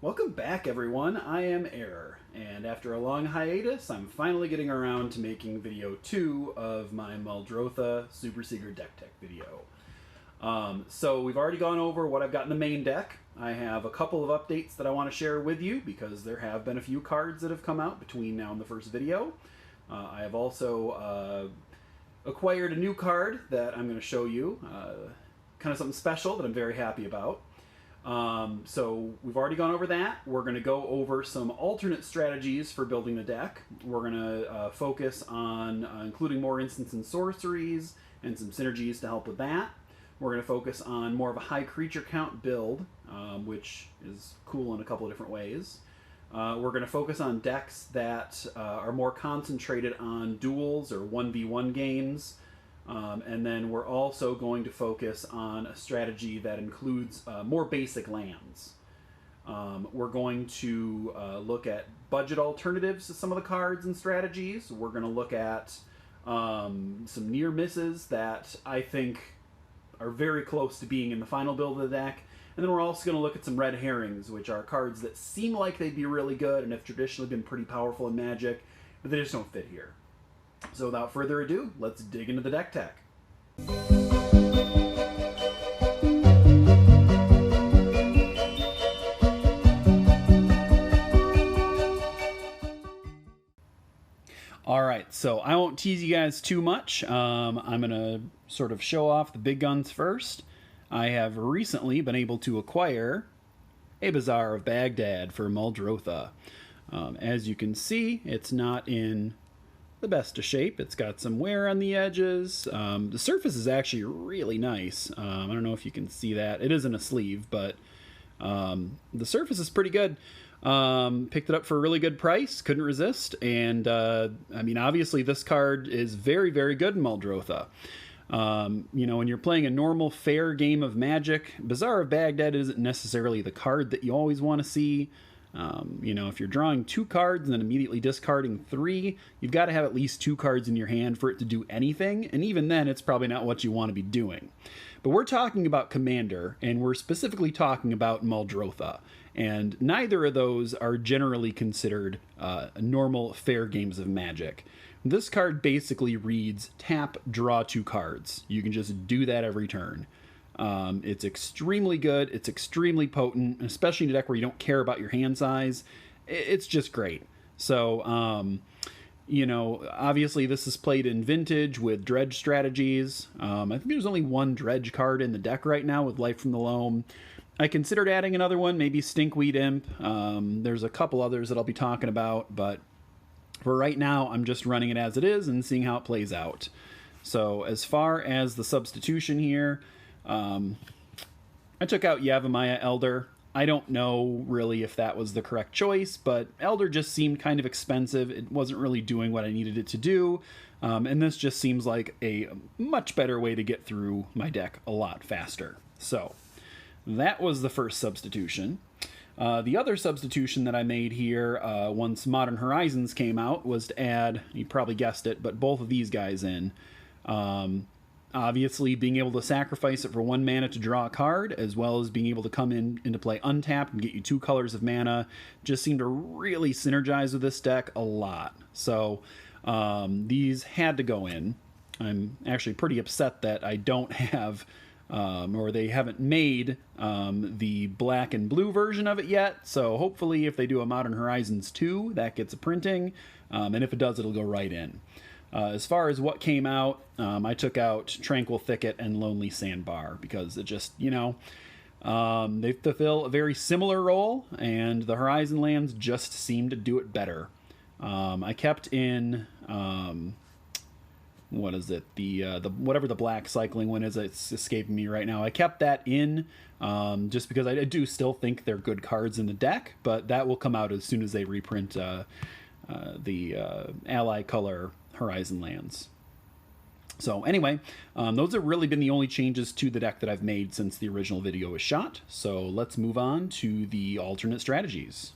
Welcome back, everyone. I am Error, and after a long hiatus, I'm finally getting around to making video 2 of my Muldrotha Super Secret Deck Tech video. So we've already gone over what I've got in the main deck. I have a couple of updates that I want to share with you because there have been a few cards that have come out between now and the first video. I have also acquired a new card that I'm going to show you, kind of something special that I'm very happy about. So we've already gone over that. We're going to go over some alternate strategies for building the deck. We're going to focus on including more instants and sorceries and some synergies to help with that. We're going to focus on more of a high creature count build, which is cool in a couple of different ways. We're going to focus on decks that are more concentrated on duels or 1v1 games. And then we're also going to focus on a strategy that includes more basic lands. We're going to look at budget alternatives to some of the cards and strategies. We're going to look at some near misses that I think are very close to being in the final build of the deck. And then we're also going to look at some red herrings, which are cards that seem like they'd be really good and have traditionally been pretty powerful in Magic, but they just don't fit here. So without further ado, let's dig into the deck tech. Alright, so I won't tease you guys too much. I'm going to sort of show off the big guns first. I have recently been able to acquire a Bazaar of Baghdad for Muldrotha. As you can see, it's not in the best of shape. It's got some wear on the edges. The surface is actually really nice. I don't know if you can see that. It isn't a sleeve, but the surface is pretty good. Picked it up for a really good price. Couldn't resist. And I mean, obviously this card is very, very good in Muldrotha. You know, when you're playing a normal, fair game of Magic, Bazaar of Baghdad isn't necessarily the card that you always want to see. You know, if you're drawing 2 cards and then immediately discarding 3, you've got to have at least 2 cards in your hand for it to do anything, and even then, it's probably not what you want to be doing. But we're talking about Commander, and we're specifically talking about Muldrotha, and neither of those are generally considered normal, fair games of Magic. This card basically reads, tap, draw 2 cards. You can just do that every turn. It's extremely good. It's extremely potent, especially in a deck where you don't care about your hand size. It's just great. So, you know, obviously this is played in Vintage with dredge strategies. I think there's only 1 dredge card in the deck right now with Life from the Loam. I considered adding another one, maybe Stinkweed Imp. There's a couple others that I'll be talking about, but for right now, I'm just running it as it is and seeing how it plays out. So as far as the substitution here, I took out Yavimaya Elder. I don't know really if that was the correct choice, but Elder just seemed kind of expensive. It wasn't really doing what I needed it to do, and this just seems like a much better way to get through my deck a lot faster. So that was the first substitution. The other substitution that I made here once Modern Horizons came out was to add, you probably guessed it, but both of these guys in. Obviously, being able to sacrifice it for 1 mana to draw a card, as well as being able to come into play untapped and get you 2 colors of mana, just seemed to really synergize with this deck a lot. So these had to go in. I'm actually pretty upset that I don't have, or they haven't made the black and blue version of it yet. So hopefully if they do a Modern Horizons 2, that gets a printing. And if it does, it'll go right in. As far as what came out, I took out Tranquil Thicket and Lonely Sandbar because it just, you know, they fulfill a very similar role, and the Horizon lands just seem to do it better. I kept in, what is it, the whatever the black cycling one is, it's escaping me right now. I kept that in just because I do still think they're good cards in the deck, but that will come out as soon as they reprint the ally color Horizon lands. So anyway, those have really been the only changes to the deck that I've made since the original video was shot. So let's move on to the alternate strategies.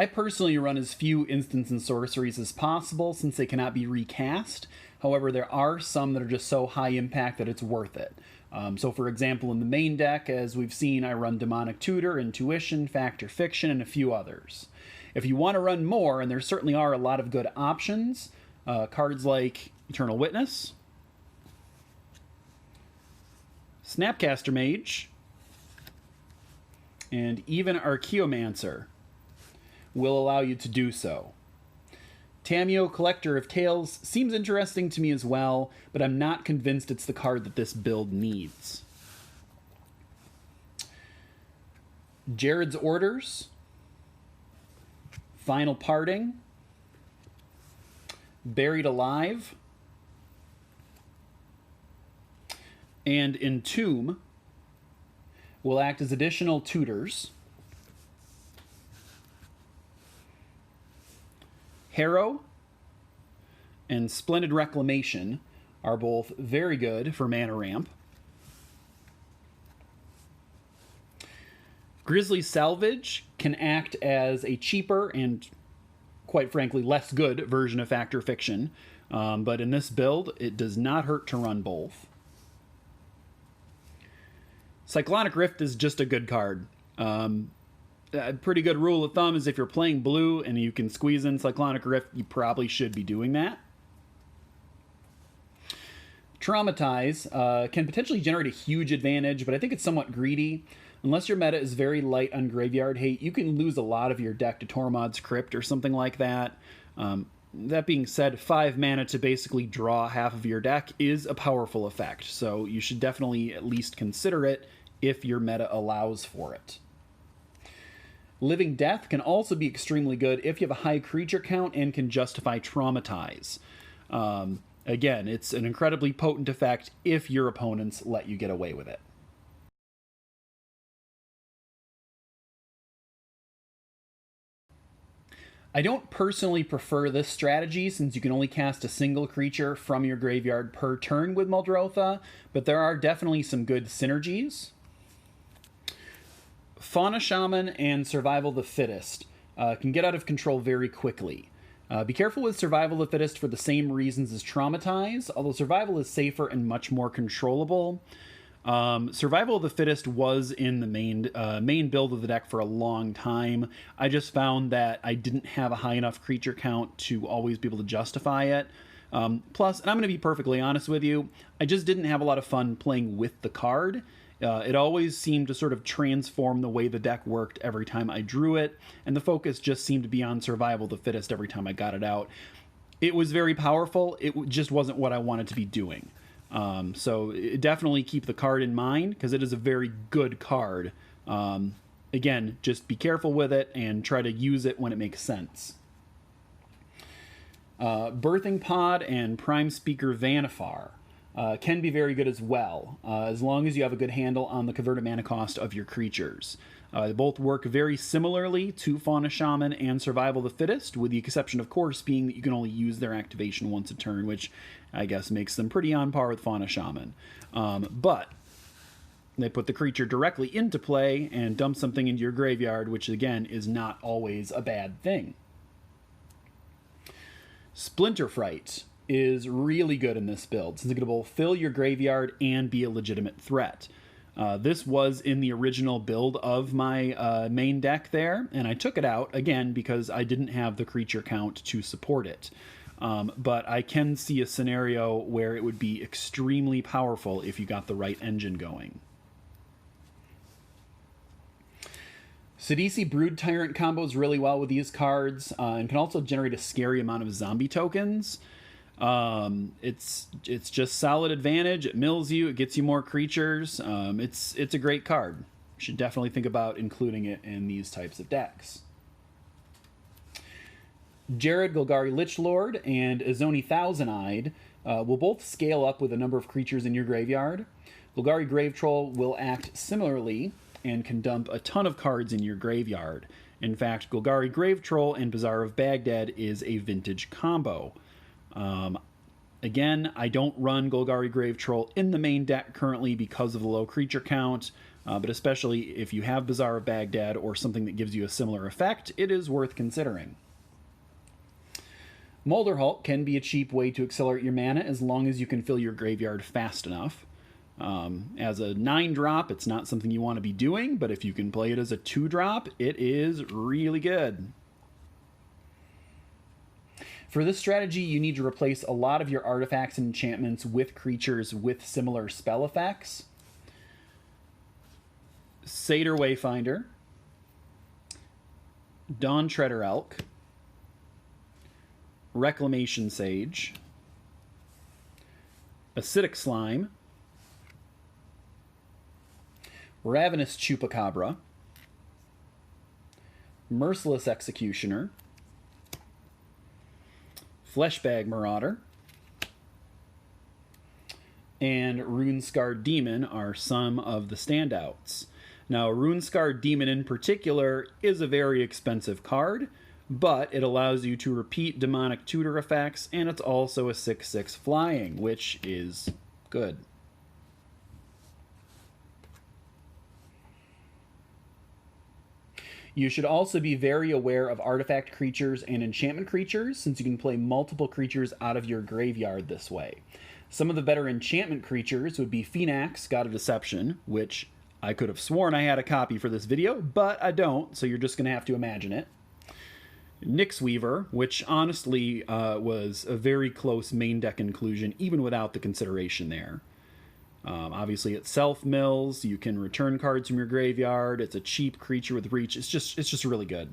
I personally run as few instants and sorceries as possible since they cannot be recast. However, there are some that are just so high impact that it's worth it. So for example, in the main deck, as we've seen, I run Demonic Tutor, Intuition, Fact or Fiction, and a few others. If you want to run more, and there certainly are a lot of good options, cards like Eternal Witness, Snapcaster Mage, and even Archaeomancer will allow you to do so. Tamiyo, Collector of Tales, seems interesting to me as well, but I'm not convinced it's the card that this build needs. Jared's Orders, Final Parting, Buried Alive, and Entomb will act as additional tutors. Harrow and Splendid Reclamation are both very good for mana ramp. Grizzly Salvage can act as a cheaper and, quite frankly, less good version of Fact or Fiction, but in this build, it does not hurt to run both. Cyclonic Rift is just a good card. A pretty good rule of thumb is if you're playing blue and you can squeeze in Cyclonic Rift, you probably should be doing that. Traumatize can potentially generate a huge advantage, but I think it's somewhat greedy. Unless your meta is very light on Graveyard Hate, you can lose a lot of your deck to Tormod's Crypt or something like that. That being said, 5 mana to basically draw half of your deck is a powerful effect, so you should definitely at least consider it if your meta allows for it. Living Death can also be extremely good if you have a high creature count and can justify Traumatize. Again, it's an incredibly potent effect if your opponents let you get away with it. I don't personally prefer this strategy since you can only cast a single creature from your graveyard per turn with Muldrotha, but there are definitely some good synergies. Fauna Shaman and Survival of the Fittest can get out of control very quickly. Be careful with Survival of the Fittest for the same reasons as Traumatize, although Survival is safer and much more controllable. Survival of the Fittest was in the main build of the deck for a long time. I just found that I didn't have a high enough creature count to always be able to justify it. Plus, and I'm going to be perfectly honest with you, I just didn't have a lot of fun playing with the card. It always seemed to sort of transform the way the deck worked every time I drew it, and the focus just seemed to be on Survival of the Fittest every time I got it out. It was very powerful, it just wasn't what I wanted to be doing. So definitely keep the card in mind, because it is a very good card. Again, just be careful with it, and try to use it when it makes sense. Birthing Pod and Prime Speaker Vanifar can be very good as well, as long as you have a good handle on the converted mana cost of your creatures. They both work very similarly to Fauna Shaman and Survival of the Fittest, with the exception, of course, being that you can only use their activation once a turn, which I guess makes them pretty on par with Fauna Shaman. But they put the creature directly into play and dump something into your graveyard, which again is not always a bad thing. Splinter Fright is really good in this build, since it can both fill your graveyard and be a legitimate threat. This was in the original build of my main deck there, and I took it out, again, because I didn't have the creature count to support it. But I can see a scenario where it would be extremely powerful if you got the right engine going. Sidisi Brood Tyrant combos really well with these cards, and can also generate a scary amount of zombie tokens. It's just solid advantage. It mills you, it gets you more creatures. It's a great card. You should definitely think about including it in these types of decks. Jared, Golgari Lichlord, and Azoni Thousand-Eyed will both scale up with a number of creatures in your graveyard. Golgari Grave Troll will act similarly and can dump a ton of cards in your graveyard. In fact, Golgari Grave Troll and Bazaar of Baghdad is a vintage combo. Again, I don't run Golgari Grave Troll in the main deck currently because of the low creature count, but especially if you have Bazaar of Baghdad or something that gives you a similar effect, it is worth considering. Muldrotha can be a cheap way to accelerate your mana as long as you can fill your graveyard fast enough. As a 9-drop, it's not something you want to be doing, but if you can play it as a 2-drop, it is really good. For this strategy, you need to replace a lot of your artifacts and enchantments with creatures with similar spell effects. Satyr Wayfinder, Dawn Treader Elk, Reclamation Sage, Acidic Slime, Ravenous Chupacabra, Merciless Executioner, Fleshbag Marauder, and Runescarred Demon are some of the standouts. Now, Runescarred Demon in particular is a very expensive card, but it allows you to repeat demonic tutor effects, and it's also a 6/6 flying, which is good. You should also be very aware of artifact creatures and enchantment creatures, since you can play multiple creatures out of your graveyard this way. Some of the better enchantment creatures would be Phoenix, God of Deception, which I could have sworn I had a copy for this video, but I don't, so you're just going to have to imagine it. Nyxweaver, which honestly was a very close main deck inclusion, even without the consideration there. Obviously, it self-mills. You can return cards from your graveyard. It's a cheap creature with reach. It's just really good.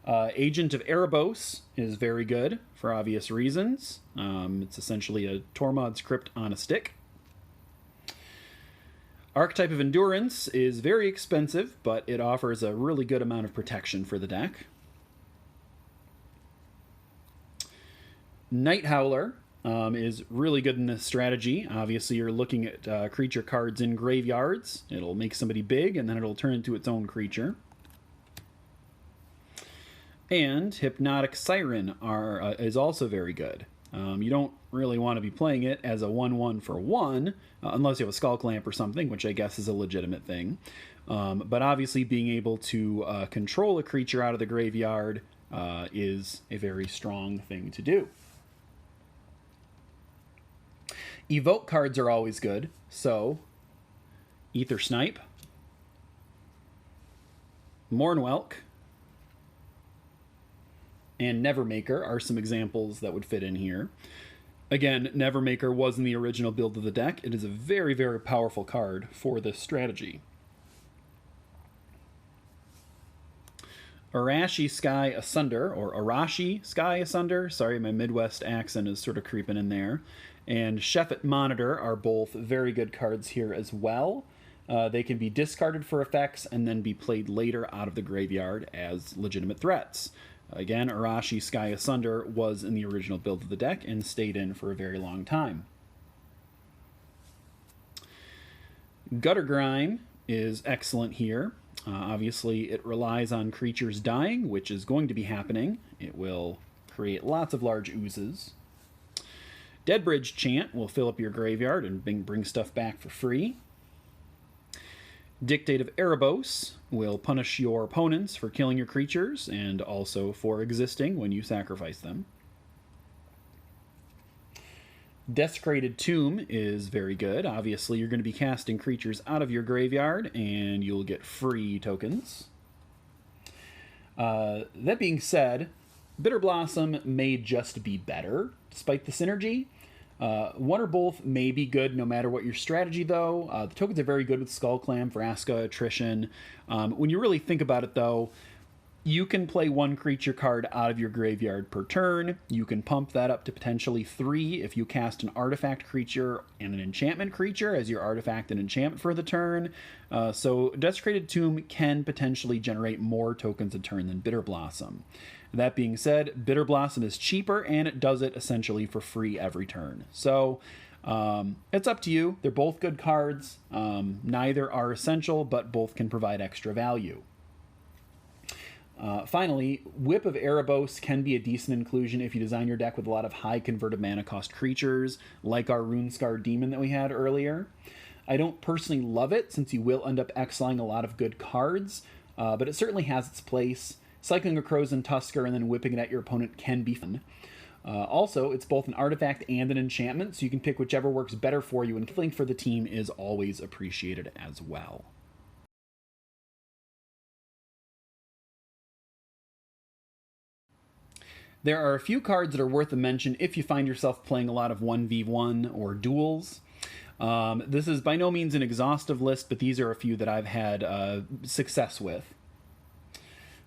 Agent of Erebos is very good for obvious reasons. It's essentially a Tormod's Crypt on a stick. Archetype of Endurance is very expensive, but it offers a really good amount of protection for the deck. Night Howler is really good in this strategy. Obviously, you're looking at creature cards in graveyards. It'll make somebody big, and then it'll turn into its own creature. And Hypnotic Siren is also very good. You don't really want to be playing it as a 1/1 for 1, unless you have a Skull Clamp or something, which I guess is a legitimate thing. But obviously, being able to control a creature out of the graveyard is a very strong thing to do. Evoke cards are always good, so Ether Snipe, Mournwelk, and Nevermaker are some examples that would fit in here. Again, Nevermaker was in the original build of the deck. It is a very, very powerful card for this strategy. Arashi Sky Asunder, or Arashi Sky Asunder. Sorry, my Midwest accent is sort of creeping in there. And Sheffet Monitor are both very good cards here as well. They can be discarded for effects and then be played later out of the graveyard as legitimate threats. Again, Arashi Sky Asunder was in the original build of the deck and stayed in for a very long time. Gutter Grime is excellent here. Obviously, it relies on creatures dying, which is going to be happening. It will create lots of large oozes. Deadbridge Chant will fill up your graveyard and bring stuff back for free. Dictate of Erebos will punish your opponents for killing your creatures and also for existing when you sacrifice them. Desecrated Tomb is very good. Obviously, you're going to be casting creatures out of your graveyard and you'll get free tokens. That being said, Bitter Blossom may just be better, despite the synergy. One or both may be good no matter what your strategy, though. The tokens are very good with Skull Clamp, Vraska, Attrition. When you really think about it, though, you can play one creature card out of your graveyard per turn. You can pump that up to potentially 3 if you cast an artifact creature and an enchantment creature as your artifact and enchantment for the turn. So Desecrated Tomb can potentially generate more tokens a turn than Bitter Blossom. That being said, Bitter Blossom is cheaper, and it does it essentially for free every turn. So it's up to you. They're both good cards. Neither are essential, but both can provide extra value. Finally, Whip of Erebos can be a decent inclusion if you design your deck with a lot of high converted mana cost creatures, like our Runescarred Demon that we had earlier. I don't personally love it, since you will end up exiling a lot of good cards, but it certainly has its place. Cycling a Crow's and Tusker and then whipping it at your opponent can be fun. Also, it's both an artifact and an enchantment, so you can pick whichever works better for you, and killing for the team is always appreciated as well. There are a few cards that are worth a mention if you find yourself playing a lot of 1v1 or duels. This is by no means an exhaustive list, but these are a few that I've had success with.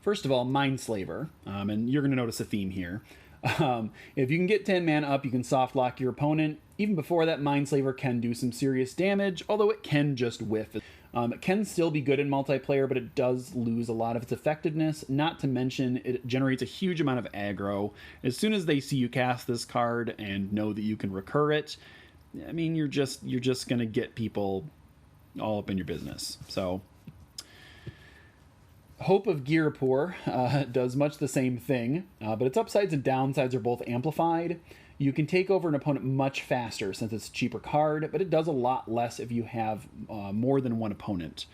First of all, Mindslaver, and you're going to notice a theme here. If you can get 10 mana up, you can soft lock your opponent. Even before that, Mindslaver can do some serious damage, although it can just whiff. It can still be good in multiplayer, but it does lose a lot of its effectiveness, not to mention it generates a huge amount of aggro. As soon as they see you cast this card and know that you can recur it, I mean, you're just going to get people all up in your business. So Hope of Girapur does much the same thing, but its upsides and downsides are both amplified. You can take over an opponent much faster since it's a cheaper card, but it does a lot less if you have more than one opponent.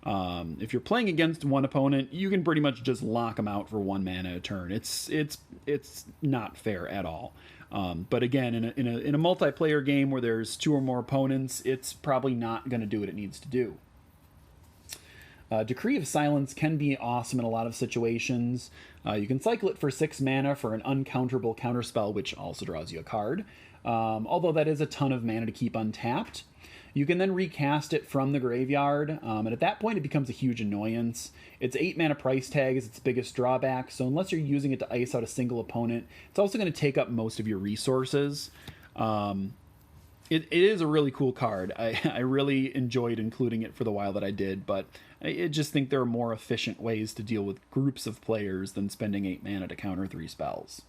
If you're playing against one opponent, you can pretty much just lock them out for 1 mana a turn. It's not fair at all. But again, in a multiplayer game where there's 2 or more opponents, it's probably not going to do what it needs to do. Decree of Silence can be awesome in a lot of situations. You can cycle it for 6 mana for an uncounterable counterspell, which also draws you a card. Although that is a ton of mana to keep untapped. You can then recast it from the graveyard, and at that point it becomes a huge annoyance. Its 8 mana price tag is its biggest drawback, so unless you're using it to ice out a single opponent, it's also going to take up most of your resources. It is a really cool card. I really enjoyed including it for the while that I did, but I just think there are more efficient ways to deal with groups of players than spending 8 mana to counter 3 spells.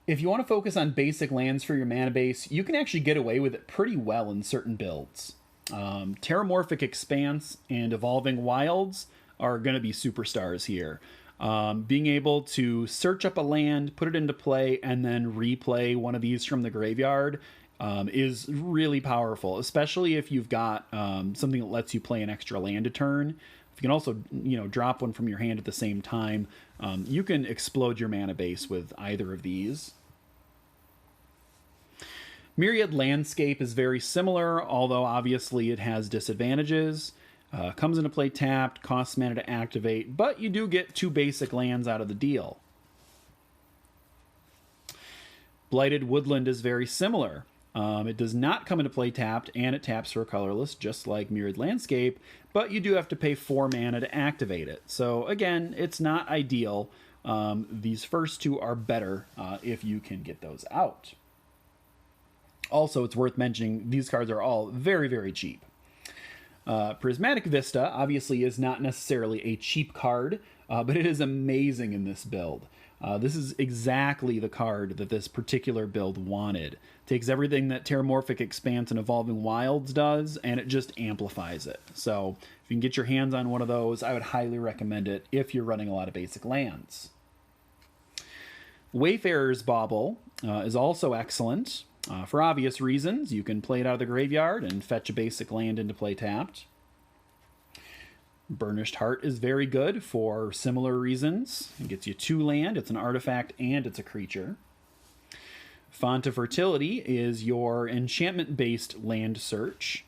If you want to focus on basic lands for your mana base, you can actually get away with it pretty well in certain builds. Terramorphic Expanse and Evolving Wilds are going to be superstars here. Being able to search up a land, put it into play, and then replay one of these from the graveyard is really powerful, especially if you've got something that lets you play an extra land a turn. If you can also, drop one from your hand at the same time, you can explode your mana base with either of these. Myriad Landscape is very similar, although obviously it has disadvantages. Comes into play tapped, costs mana to activate, but you do get 2 basic lands out of the deal. Blighted Woodland is very similar. It does not come into play tapped, and it taps for a colorless, just like Myriad Landscape, but you do have to pay 4 mana to activate it. So again, it's not ideal. These first 2 are better if you can get those out. Also, it's worth mentioning, these cards are all very, very cheap. Prismatic Vista obviously is not necessarily a cheap card, but it is amazing in this build. This is exactly the card that this particular build wanted. Takes everything that Terramorphic Expanse and Evolving Wilds does, and it just amplifies it. So if you can get your hands on one of those, I would highly recommend it if you're running a lot of basic lands. Wayfarer's Bauble is also excellent. For obvious reasons, you can play it out of the graveyard and fetch a basic land into play tapped. Burnished Heart is very good for similar reasons. It gets you 2 land, it's an artifact, and it's a creature. Font of Fertility is your enchantment-based land search.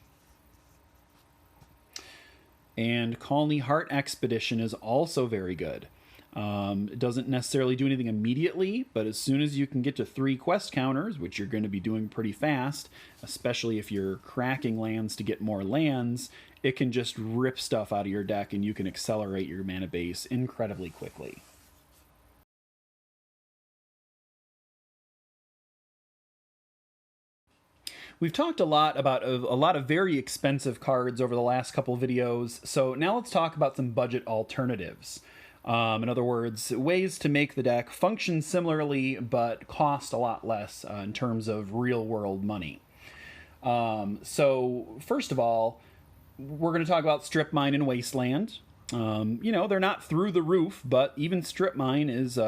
And Colony Heart Expedition is also very good. It doesn't necessarily do anything immediately, but as soon as you can get to 3 quest counters, which you're going to be doing pretty fast, especially if you're cracking lands to get more lands, it can just rip stuff out of your deck and you can accelerate your mana base incredibly quickly. We've talked a lot about a lot of very expensive cards over the last couple videos, so now let's talk about some budget alternatives. In other words, ways to make the deck function similarly but cost a lot less in terms of real-world money. So first of all, we're going to talk about Strip Mine and Wasteland. They're not through the roof, but even Strip Mine is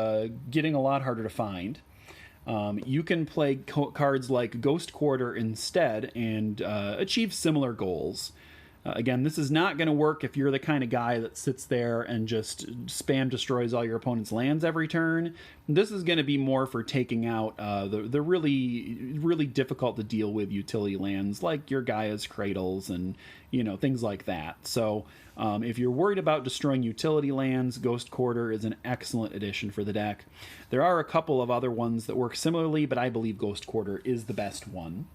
getting a lot harder to find. You can play cards like Ghost Quarter instead and achieve similar goals. Again, this is not going to work if you're the kind of guy that sits there and just spam destroys all your opponent's lands every turn. This is going to be more for taking out the really difficult to deal with utility lands like your Gaia's Cradles and things like that. So if you're worried about destroying utility lands, Ghost Quarter is an excellent addition for the deck. There are a couple of other ones that work similarly, but I believe Ghost Quarter is the best one.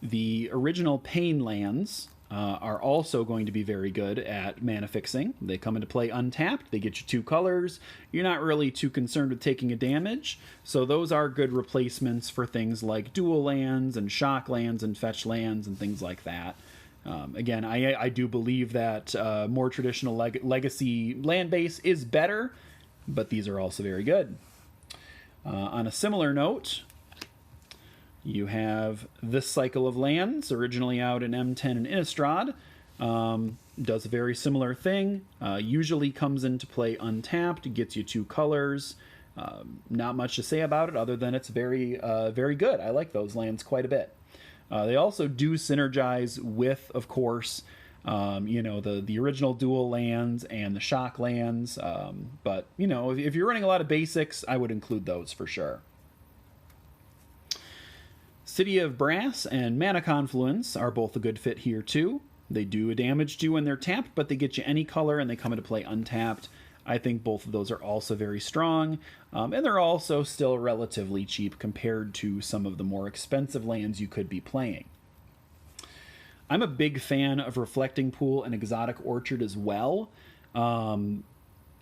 The original Pain lands are also going to be very good at mana fixing. They come into play untapped. They get you 2 colors. You're not really too concerned with taking a damage. So those are good replacements for things like dual lands and shock lands and fetch lands and things like that. Again, I do believe that more traditional legacy land base is better, but these are also very good. On a similar note, you have this cycle of lands, originally out in M10 and Innistrad. Does a very similar thing. Usually comes into play untapped, gets you 2 colors. Not much to say about it other than it's very good. I like those lands quite a bit. They also do synergize with, of course, the original dual lands and the shock lands. But, if you're running a lot of basics, I would include those for sure. City of Brass and Mana Confluence are both a good fit here too. They do a damage to you when they're tapped, but they get you any color and they come into play untapped. I think both of those are also very strong, and they're also still relatively cheap compared to some of the more expensive lands you could be playing. I'm a big fan of Reflecting Pool and Exotic Orchard as well.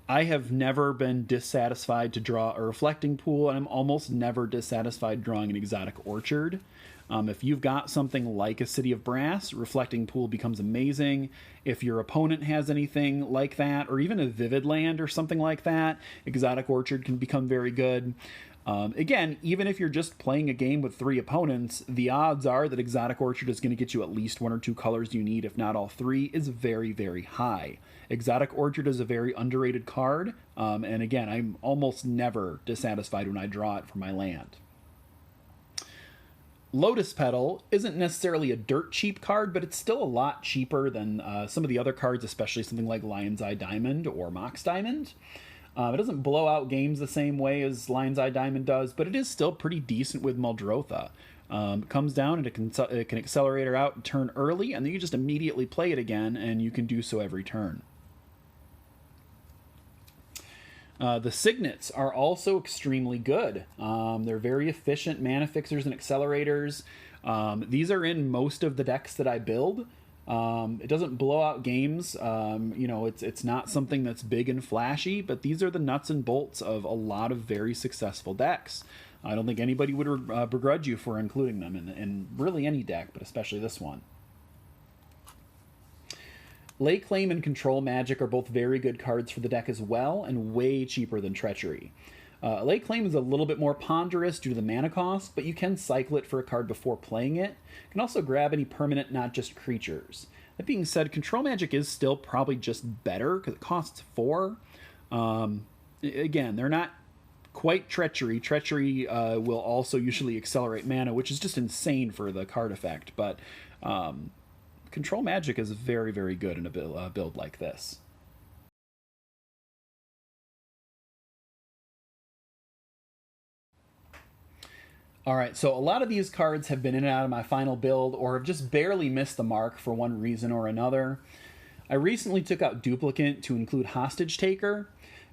I have never been dissatisfied to draw a Reflecting Pool, and I'm almost never dissatisfied drawing an Exotic Orchard. If you've got something like a City of Brass, Reflecting Pool becomes amazing. If your opponent has anything like that, or even a Vivid Land or something like that, Exotic Orchard can become very good. Again, even if you're just playing a game with 3 opponents, the odds are that Exotic Orchard is going to get you at least 1 or 2 colors you need, if not all 3, is very, very high. Exotic Orchard is a very underrated card, and again, I'm almost never dissatisfied when I draw it for my land. Lotus Petal isn't necessarily a dirt cheap card, but it's still a lot cheaper than some of the other cards, especially something like Lion's Eye Diamond or Mox Diamond. It doesn't blow out games the same way as Lion's Eye Diamond does, but it is still pretty decent with Muldrotha. It comes down and it can accelerate her out and turn early, and then you just immediately play it again, and you can do so every turn. The Signets are also extremely good. They're very efficient mana fixers and accelerators. These are in most of the decks that I build. It doesn't blow out games. It's not something that's big and flashy, but these are the nuts and bolts of a lot of very successful decks. I don't think anybody would begrudge you for including them in really any deck, but especially this one. Lay Claim and Control Magic are both very good cards for the deck as well, and way cheaper than Treachery. Lay Claim is a little bit more ponderous due to the mana cost, but you can cycle it for a card before playing it. You can also grab any permanent, not just creatures. That being said, Control Magic is still probably just better, because it costs 4. Again, they're not quite Treachery. Treachery will also usually accelerate mana, which is just insane for the card effect, but Control Magic is very, very good in a build like this. Alright, so a lot of these cards have been in and out of my final build, or have just barely missed the mark for one reason or another. I recently took out Duplicant to include Hostage Taker.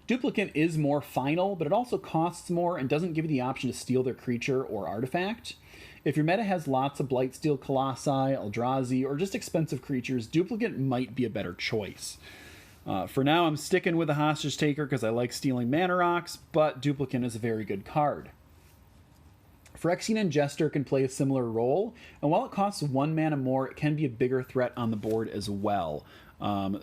Duplicant is more final, but it also costs more and doesn't give you the option to steal their creature or artifact. If your meta has lots of Blightsteel Colossi, Eldrazi, or just expensive creatures, Duplicant might be a better choice. For now, I'm sticking with the Hostage Taker because I like stealing mana rocks, but Duplicant is a very good card. Phyrexian Jester can play a similar role, and while it costs 1 mana more, it can be a bigger threat on the board as well.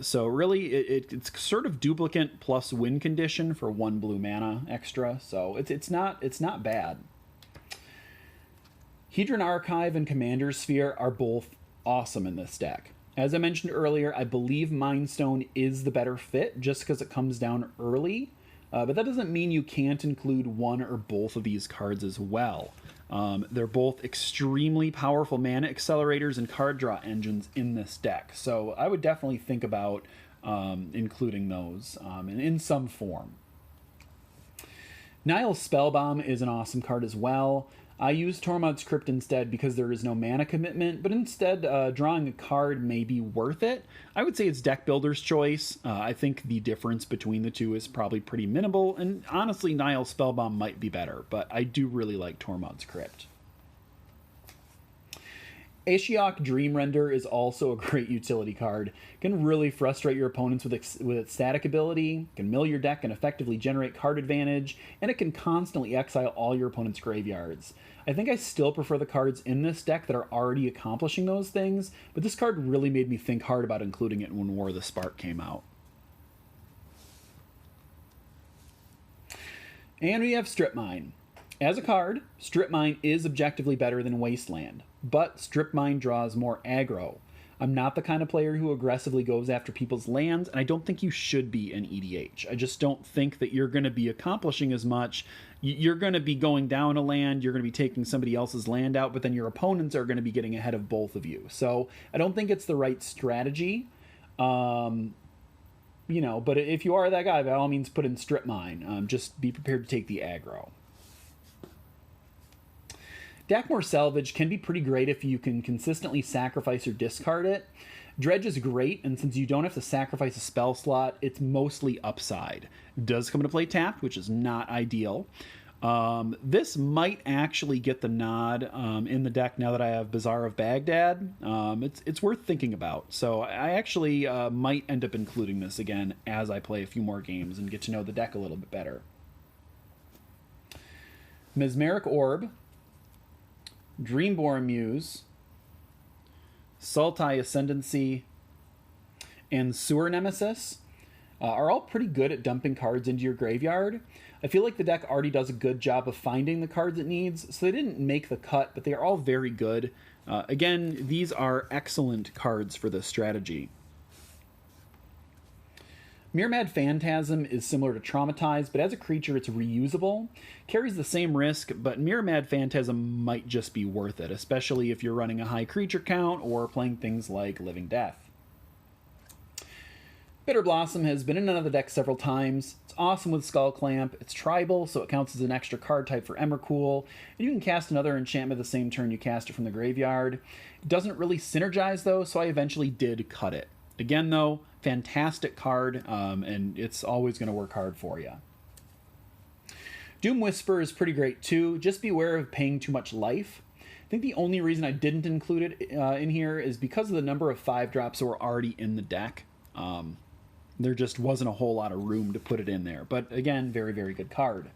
So really, it's sort of Duplicant plus win condition for 1 blue mana extra, so it's not bad. Hedron Archive and Commander's Sphere are both awesome in this deck. As I mentioned earlier, I believe Mind Stone is the better fit just because it comes down early. But that doesn't mean you can't include one or both of these cards as well. They're both extremely powerful mana accelerators and card draw engines in this deck. So I would definitely think about including those in some form. Niall's Spellbomb is an awesome card as well. I use Tormod's Crypt instead because there is no mana commitment, but instead drawing a card may be worth it. I would say it's deck builder's choice. I think the difference between the two is probably pretty minimal, and honestly Niall's Spellbomb might be better, but I do really like Tormod's Crypt. Ashiok Dreamrender is also a great utility card. It can really frustrate your opponents with its static ability, can mill your deck and effectively generate card advantage, and it can constantly exile all your opponent's graveyards. I think I still prefer the cards in this deck that are already accomplishing those things, but this card really made me think hard about including it when War of the Spark came out. And we have Strip Mine. As a card, Strip Mine is objectively better than Wasteland, but Strip Mine draws more aggro. I'm not the kind of player who aggressively goes after people's lands, and I don't think you should be in EDH. I just don't think that you're going to be accomplishing as much. You're going to be going down a land, you're going to be taking somebody else's land out, but then your opponents are going to be getting ahead of both of you. So I don't think it's the right strategy. But if you are that guy, by all means put in Strip Mine. Just be prepared to take the aggro. Dakmor Salvage can be pretty great if you can consistently sacrifice or discard it. Dredge is great, and since you don't have to sacrifice a spell slot, it's mostly upside. It does come into play tapped, which is not ideal. This might actually get the nod in the deck now that I have Bazaar of Baghdad. It's worth thinking about. So I actually might end up including this again as I play a few more games and get to know the deck a little bit better. Mesmeric Orb, Dreamborn Muse, Sultai Ascendancy, and Sewer Nemesis are all pretty good at dumping cards into your graveyard. I feel like the deck already does a good job of finding the cards it needs, so they didn't make the cut, but they are all very good. Again, these are excellent cards for this strategy. Mirmad Phantasm is similar to Traumatize, but as a creature it's reusable. Carries the same risk, but Mirmad Phantasm might just be worth it, especially if you're running a high creature count or playing things like Living Death. Bitter Blossom has been in another deck several times. It's awesome with Skull Clamp. It's tribal, so it counts as an extra card type for Emrakul, and you can cast another enchantment the same turn you cast it from the graveyard. It doesn't really synergize though, so I eventually did cut it. Again though, fantastic card, and it's always going to work hard for you. Doom Whisper is pretty great too. Just beware of paying too much life. I think the only reason I didn't include it in here is because of the number of 5-drops that were already in the deck. There just wasn't a whole lot of room to put it in there. But again, very, very good card.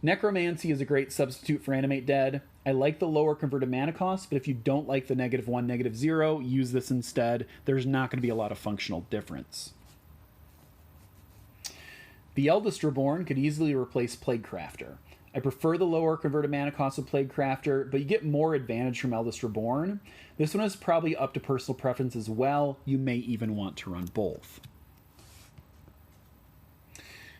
Necromancy is a great substitute for Animate Dead. I like the lower converted mana cost, but if you don't like the -1, -0, use this instead. There's not going to be a lot of functional difference. The Eldest Reborn could easily replace Plaguecrafter. I prefer the lower converted mana cost of Plaguecrafter, but you get more advantage from Eldest Reborn. This one is probably up to personal preference as well. You may even want to run both.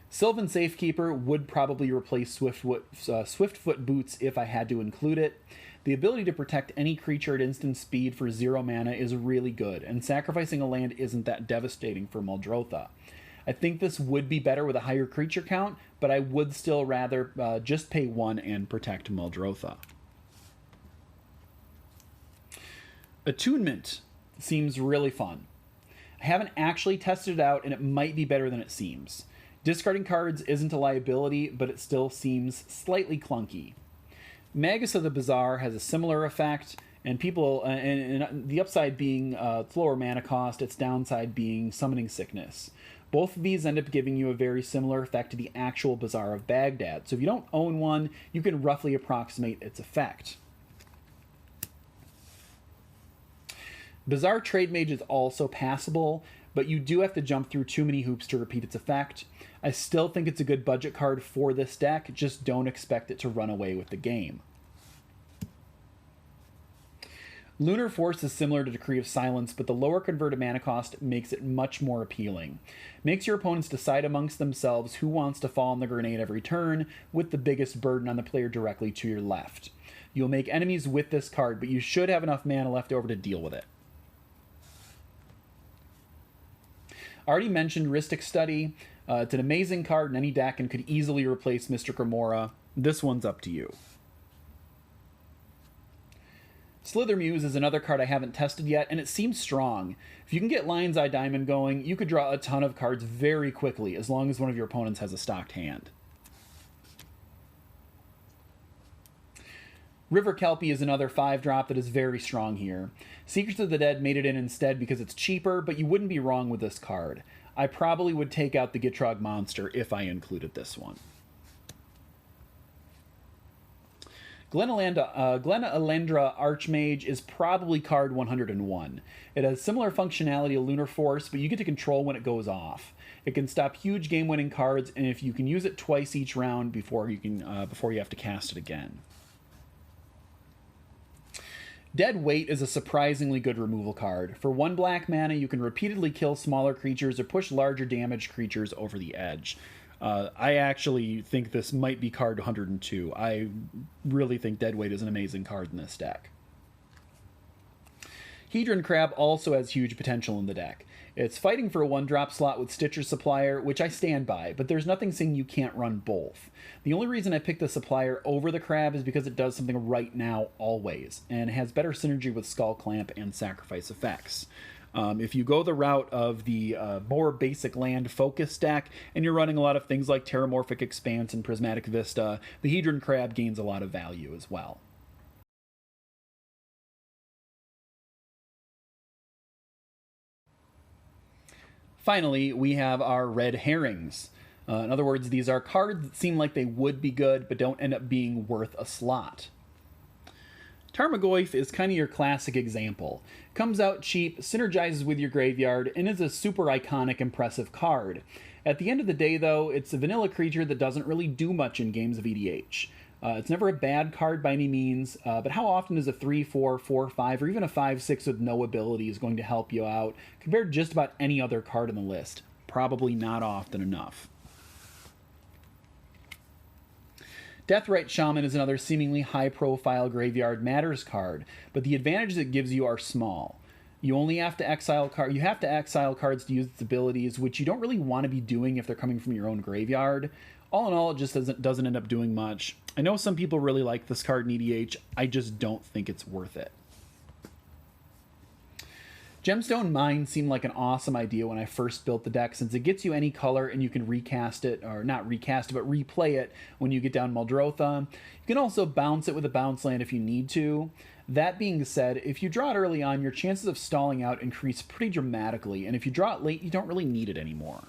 Sylvan Safekeeper would probably replace Swiftfoot Boots if I had to include it. The ability to protect any creature at instant speed for 0 mana is really good, and sacrificing a land isn't that devastating for Muldrotha. I think this would be better with a higher creature count, but I would still rather just pay 1 and protect Muldrotha. Attunement seems really fun. I haven't actually tested it out, and it might be better than it seems. Discarding cards isn't a liability, but it still seems slightly clunky. Magus of the Bazaar has a similar effect, and and the upside being lower mana cost, its downside being Summoning Sickness. Both of these end up giving you a very similar effect to the actual Bazaar of Baghdad, so if you don't own one, you can roughly approximate its effect. Bazaar Trade Mage is also passable, but you do have to jump through too many hoops to repeat its effect. I still think it's a good budget card for this deck, just don't expect it to run away with the game. Lunar Force is similar to Decree of Silence, but the lower converted mana cost makes it much more appealing. Makes your opponents decide amongst themselves who wants to fall on the grenade every turn, with the biggest burden on the player directly to your left. You'll make enemies with this card, but you should have enough mana left over to deal with it. Already mentioned Rhystic Study. It's an amazing card in any deck and could easily replace Mystic Remora. This one's up to you. Slither Muse is another card I haven't tested yet, and it seems strong. If you can get Lion's Eye Diamond going, you could draw a ton of cards very quickly, as long as one of your opponents has a stocked hand. River Kelpie is another 5-drop that is very strong here. Secrets of the Dead made it in instead because it's cheaper, but you wouldn't be wrong with this card. I probably would take out the Gitrog monster if I included this one. Glenalendra Archmage is probably card 101. It has similar functionality to Lunar Force, but you get to control when it goes off. It can stop huge game-winning cards, and if you can use it twice each round before you have to cast it again. Dead Weight is a surprisingly good removal card. For 1 black mana, you can repeatedly kill smaller creatures or push larger damaged creatures over the edge. I actually think this might be card 102. I really think Dead Weight is an amazing card in this deck. Hedron Crab also has huge potential in the deck. It's fighting for a 1-drop slot with Stitcher Supplier, which I stand by, but there's nothing saying you can't run both. The only reason I picked the Supplier over the Crab is because it does something right now always, and has better synergy with Skull Clamp and Sacrifice effects. If you go the route of the more basic land focus deck, and you're running a lot of things like Terramorphic Expanse and Prismatic Vista, the Hedron Crab gains a lot of value as well. Finally, we have our red herrings. In other words, these are cards that seem like they would be good, but don't end up being worth a slot. Tarmogoyf is kind of your classic example. Comes out cheap, synergizes with your graveyard, and is a super iconic, impressive card. At the end of the day, though, it's a vanilla creature that doesn't really do much in games of EDH. It's never a bad card by any means, but how often is a 3/4, 4/5, or even a 5/6 with no abilities going to help you out compared to just about any other card on the list? Probably not often enough. Deathrite Shaman is another seemingly high-profile Graveyard Matters card, but the advantages it gives you are small. You only have to exile cards to use its abilities, which you don't really want to be doing if they're coming from your own graveyard. All in all, it just doesn't end up doing much. I know some people really like this card in EDH. I just don't think it's worth it. Gemstone Mine seemed like an awesome idea when I first built the deck, since it gets you any color and you can recast it, or not recast it, but replay it when you get down Muldrotha. You can also bounce it with a bounce land if you need to. That being said, if you draw it early on, your chances of stalling out increase pretty dramatically, and if you draw it late, you don't really need it anymore.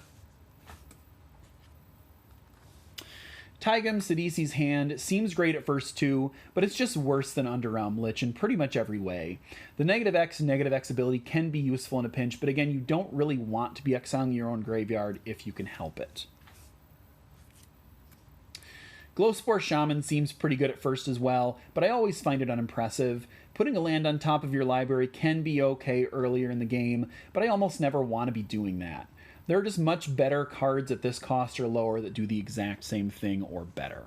Taigam Sidisi's Hand seems great at first too, but it's just worse than Underrealm Lich in pretty much every way. The -X ability can be useful in a pinch, but again, you don't really want to be exiling your own graveyard if you can help it. Glowspore Shaman seems pretty good at first as well, but I always find it unimpressive. Putting a land on top of your library can be okay earlier in the game, but I almost never want to be doing that. There are just much better cards at this cost or lower that do the exact same thing or better.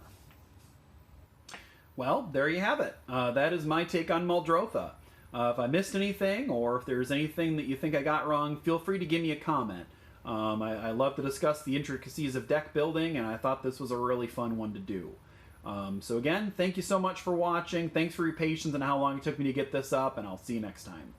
Well, there you have it. That is my take on Muldrotha. If I missed anything, or if there's anything that you think I got wrong, feel free to give me a comment. I love to discuss the intricacies of deck building, and I thought this was a really fun one to do. So again, thank you so much for watching. Thanks for your patience and how long it took me to get this up, and I'll see you next time.